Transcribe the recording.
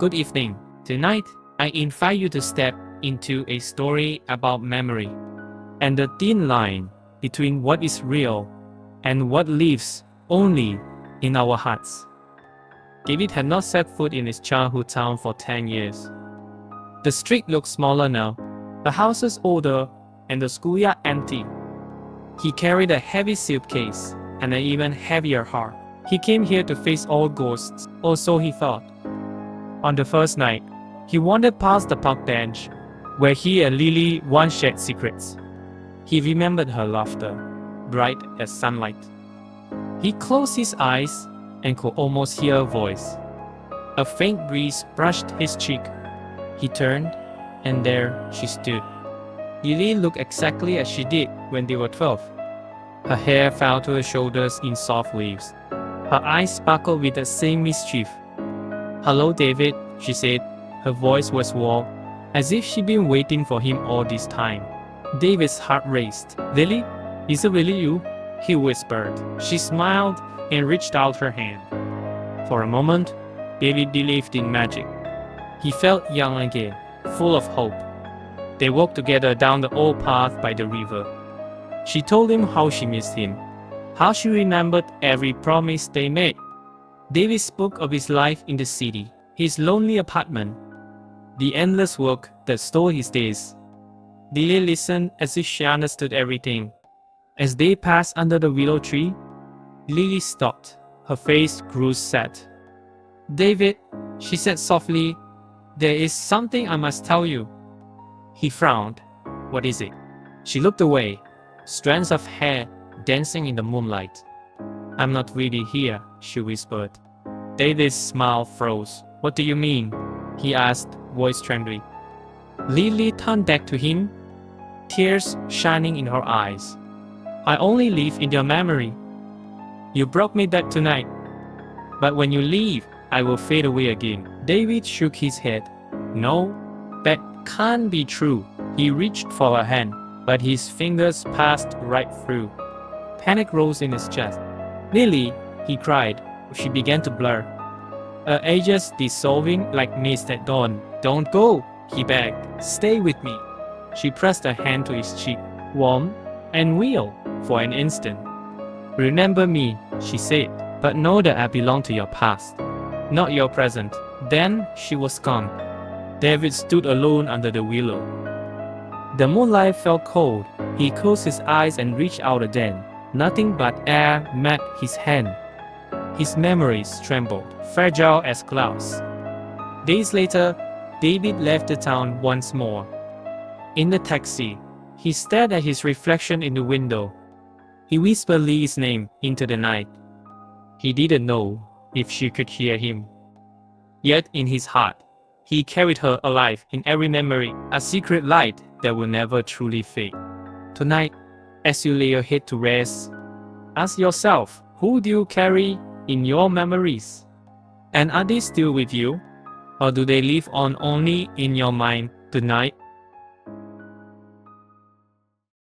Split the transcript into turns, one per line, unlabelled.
Good evening. Tonight, I invite you to step into a story about memory and the thin line between what is real and what lives only in our hearts. David had not set foot in his childhood town for 10 years. The street looked smaller now, the houses older, and the schoolyard empty. He carried a heavy suitcase and an even heavier heart. He came here to face all ghosts, or so he thought. On the first night, he wandered past the park bench, where he and Lily once shared secrets. He remembered her laughter, bright as sunlight. He closed his eyes and could almost hear her voice. A faint breeze brushed his cheek. He turned, and there she stood. Lily looked exactly as she did when they were 12. Her hair fell to her shoulders in soft waves. Her eyes sparkled with the same mischief. "Hello, David," she said. Her voice was warm, as if she'd been waiting for him all this time. David's heart raced. "Lily? Is it really you?" he whispered. She smiled and reached out her hand. For a moment, David believed in magic. He felt young again, full of hope. They walked together down the old path by the river. She told him how she missed him, how she remembered every promise they made. David spoke of his life in the city, his lonely apartment, the endless work that stole his days. Lily listened as if she understood everything. As they passed under the willow tree, Lily stopped. Her face grew sad. "David," she said softly, "there is something I must tell you." He frowned. "What is it?" She looked away, strands of hair dancing in the moonlight. "I'm not really here," she whispered. David's smile froze. "What do you mean?" he asked, voice trembling. Lily turned back to him, tears shining in her eyes. "I only live in your memory. You brought me back tonight. But when you leave, I will fade away again." David shook his head. "No, that can't be true." He reached for her hand, but his fingers passed right through. Panic rose in his chest. "Lily," he cried. She began to blur, her ages dissolving like mist at dawn. "Don't go," he begged. "Stay with me." She pressed her hand to his cheek, warm and real for an instant. "Remember me," she said, "but know that I belong to your past, not your present." Then she was gone. David stood alone under the willow. The moonlight felt cold. He closed his eyes and reached out again. Nothing but air met his hand. His memories trembled, fragile as clouds. Days later, David left the town once more. In the taxi, he stared at his reflection in the window. He whispered Lee's name into the night. He didn't know if she could hear him. Yet in his heart, he carried her alive in every memory, a secret light that will never truly fade. Tonight, as you lay your head to rest, ask yourself, who do you carry in your memories? And are they still with you? Or do they live on only in your mind tonight?